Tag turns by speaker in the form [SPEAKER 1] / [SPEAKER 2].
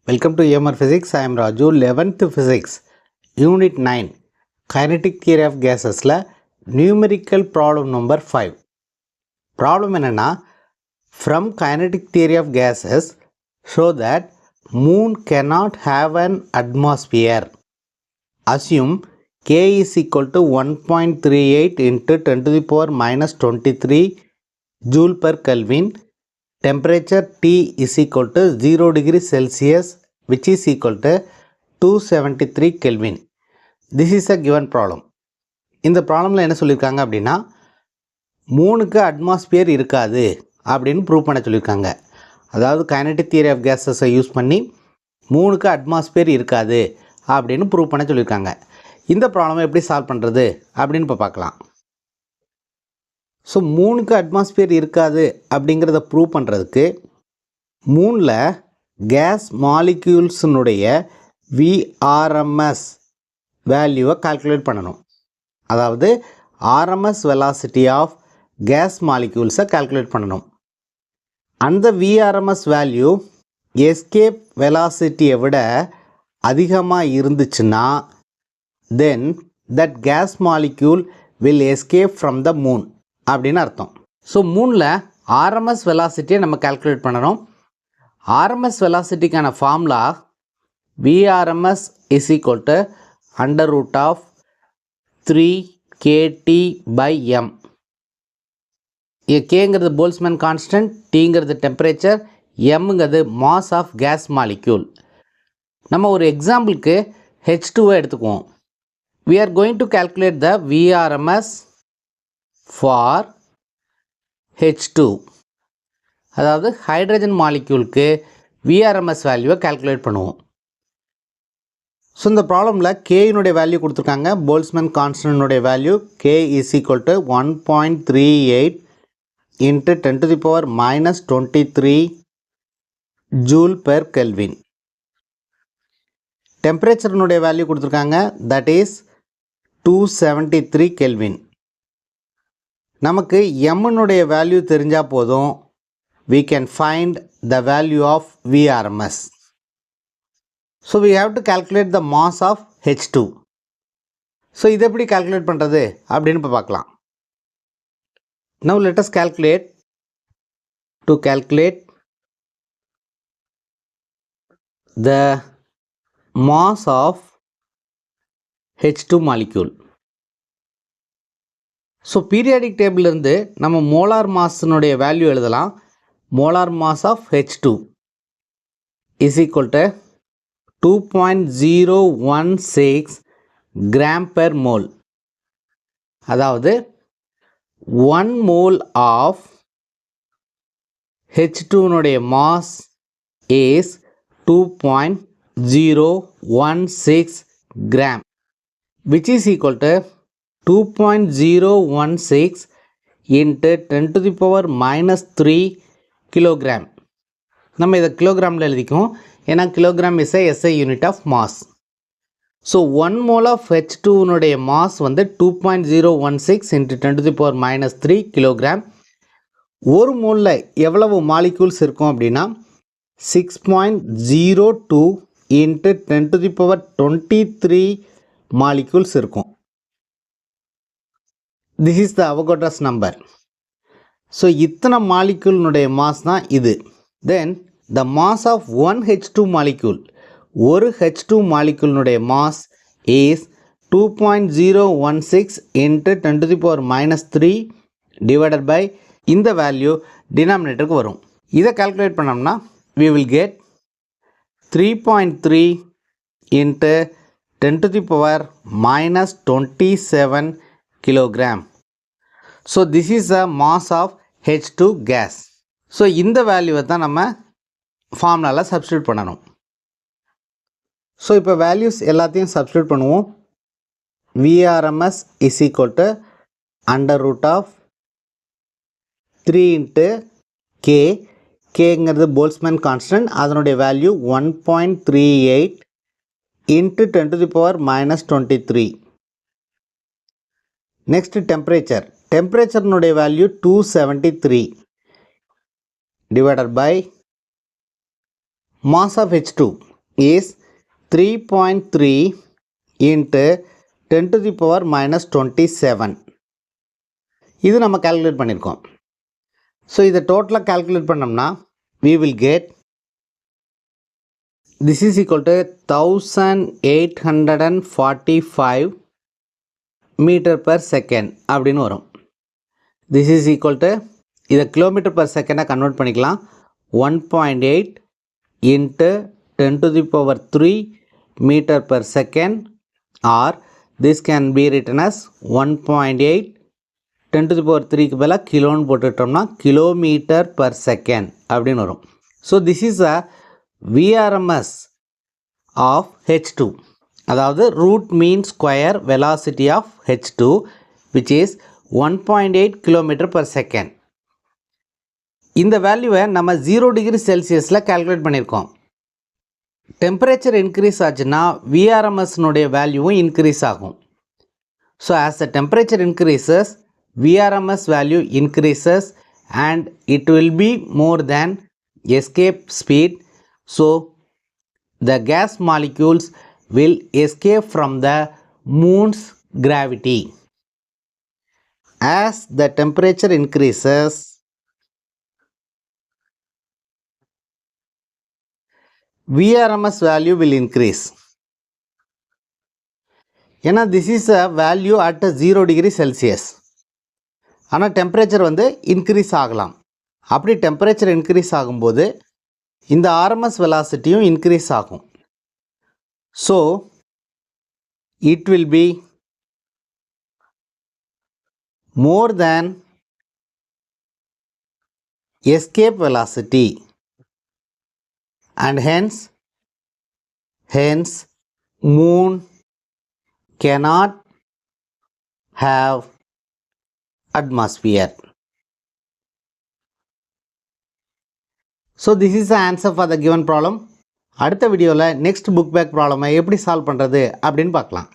[SPEAKER 1] Welcome to EMR Physics. I am Raju. 11th Physics, Unit 9, Kinetic Theory of Gases la numerical problem number 5. Problem enna, from kinetic theory of gases, show that moon cannot have an atmosphere. Assume K is equal to 1.38 into 10 to the power minus 23 joule per Kelvin. Temperature T is equal to 0 degree Celsius, which is equal to 273 Kelvin. This is a given problem. இந்த ப்ராப்ளமில் என்ன சொல்லியிருக்காங்க அப்படின்னா, மூணுக்கு atmosphere இருக்காது அப்படின்னு prove பண்ண சொல்லியிருக்காங்க. அதாவது கைனடிக் தியரி ஆஃப் கேஸஸை யூஸ் பண்ணி மூணுக்கு அட்மாஸ்பியர் இருக்காது அப்படின்னு ப்ரூவ் பண்ண சொல்லியிருக்காங்க. இந்த ப்ராப்ளமை எப்படி சால்வ் பண்ணுறது அப்படின்னு இப்போ பார்க்கலாம். ஸோ மூணுக்கு அட்மாஸ்பியர் இருக்காது அப்படிங்கிறத ப்ரூவ் பண்ணுறதுக்கு மூணில் கேஸ் மாலிக்யூல்ஸினுடைய விஆர்எம்எஸ் வேல்யூவை கால்குலேட் பண்ணணும். அதாவது ஆர்எம்எஸ் வெலாசிட்டி ஆஃப் கேஸ் மாலிக்யூல்ஸை கால்குலேட் பண்ணணும். அந்த விஆர்எம்எஸ் வேல்யூ எஸ்கேப் வெலாசிட்டியை விட அதிகமாக இருந்துச்சுன்னா then that gas molecule will escape from the moon அப்படின்னு அர்த்தம். ஸோ மூணில் ஆர்எம்எஸ் வெலாசிட்டியை நம்ம கால்குலேட் பண்ணணும். ஆர்எம்எஸ் வெலாசிட்டிக்கான formula VRMS is equal to under root of 3kT/m. கேங்கிறது போல்ஸ்மேன் கான்ஸ்டன்ட், டீங்கிறது டெம்பரேச்சர், எம்ங்கிறது மாஸ் ஆஃப் கேஸ் மாலிக்யூல். நம்ம ஒரு எக்ஸாம்பிளுக்கு H2 எடுத்துக்குவோம். we are going to calculate the VRMS for H2. அதாவது ஹைட்ரஜன் மாலிக்யூலுக்கு விஆர்எம்எஸ் வேல்யூவை கால்குலேட் பண்ணுவோம். ஸோ இந்த ப்ராப்ளமில் கேயினுடைய வேல்யூ கொடுத்துருக்காங்க. போல்ஸ்மேன் கான்ஸ்டன்டினுடைய value K is equal to 1.38 into 10 to the power minus 23 joule per kelvin. டெம்பரேச்சர்னுடைய வேல்யூ கொடுத்துருக்காங்க, தட் இஸ் 273 கெல்வின். நமக்கு எம்னுடைய வேல்யூ தெரிஞ்சால் போதும், we can find the value of VRMS. So we have to calculate the mass of H2. So இதை எப்படி calculate பண்ணுறது அப்படின்னு இப்போ பார்க்கலாம். Now let us calculate. To calculate the mass of H2 molecule. So periodic table இருந்து நம்ம molar மாஸினுடைய value எழுதலாம். Molar mass of H2 is equal to 2.016 gram per mole. அதாவது 1 மோல் ஆஃப் H2னுடைய mass is 2.016 gram, which is equal to 2.016 into 10 to the power minus 3 kilogram. நம்ம இதை கிலோகிராமில் எழுதிக்குவோம், ஏன்னா kilogram is SI unit of mass. So 1 mole of H2னுடைய mass வந்து 2.016 into 10 to the power minus 3 kilogram. ஒரு மோலில் எவ்வளவு மாலிக்யூல்ஸ் இருக்கும் அப்படின்னா 6.02 into 10 to the power 23 molecules இருக்கும். This is the Avogadro's number. So இத்தனை மாலிக்யூல்னுடைய மாஸ் தான் இது. தென் the mass of one H2 molecule, ஒரு H2 மாலிக்யூல்னுடைய mass is 2.016 into 10 to the power minus 3 divided by இந்த வேல்யூ டினாமினேட்டருக்கு வரும். இதை கால்குலேட் பண்ணோம்னா we will get 3.3 into 10 to the power minus 27 kilogram. So this is the mass of H2 gas. So இந்த வேல்யூவை தான் நம்ம ஃபார்முலாவில் சப்ஸ்டியூட் பண்ணணும். ஸோ இப்போ வேல்யூஸ் எல்லாத்தையும் சப்ஸ்டியூட் பண்ணுவோம். VRMS is equal to under root of 3 into K. கேங்கிறது போல்ஸ்மேன் கான்ஸ்டன்ட், அதனுடைய value 1.38 into 10 to the power minus 23. Next temperature. டெம்பரேச்சர்னுடைய value 273 divided by mass of H2. is 3.3 into 10 to the power minus 27. இது நம்ம calculate பண்ணியிருக்கோம். So இதை டோட்டலாக calculate பண்ணோம்னா we will get this is equal to 1845 meter per second அப்படின்னு வரும். This is equal to இதை கிலோமீட்டர் per second கன்வெர்ட் பண்ணிக்கலாம். 1.8 into 10 to the power 3 meter per second, or this can be written as 1.8 10 to the power 3க்கு பதிலாக கிலோன்னு போட்டுட்டோம்னா kilometre per second அப்படின்னு வரும். So this is a VRMS of H2, அதாவது root mean square velocity of H2 which is 1.8 km per second. இந்த வேல்யூவை நம்ம 0 டிகிரி செல்சியஸில் கால்குலேட் பண்ணியிருக்கோம். டெம்பரேச்சர் இன்க்ரீஸ் ஆச்சுன்னா VRMSனுடைய வேல்யூவும் இன்க்ரீஸ் ஆகும். So as the temperature increases VRMS value increases and it will be more than escape speed. So the gas molecules will escape from the moon's gravity. As the temperature increases, VRMS value will increase. ஏன்னா this is a value at 0 degree Celsius. ஆனால் temperature வந்து increase ஆகலாம். அப்படி temperature increase ஆகும்போது இந்த RMS வெலாசிட்டியும் increase ஆகும். So it will be more than escape velocity and hence moon cannot have atmosphere. So this is the answer for the given problem. அடுத்த வீடியோவில் next book back ப்ராப்ளமை எப்படி solve பண்ணுறது அப்படின்னு பார்க்கலாம்.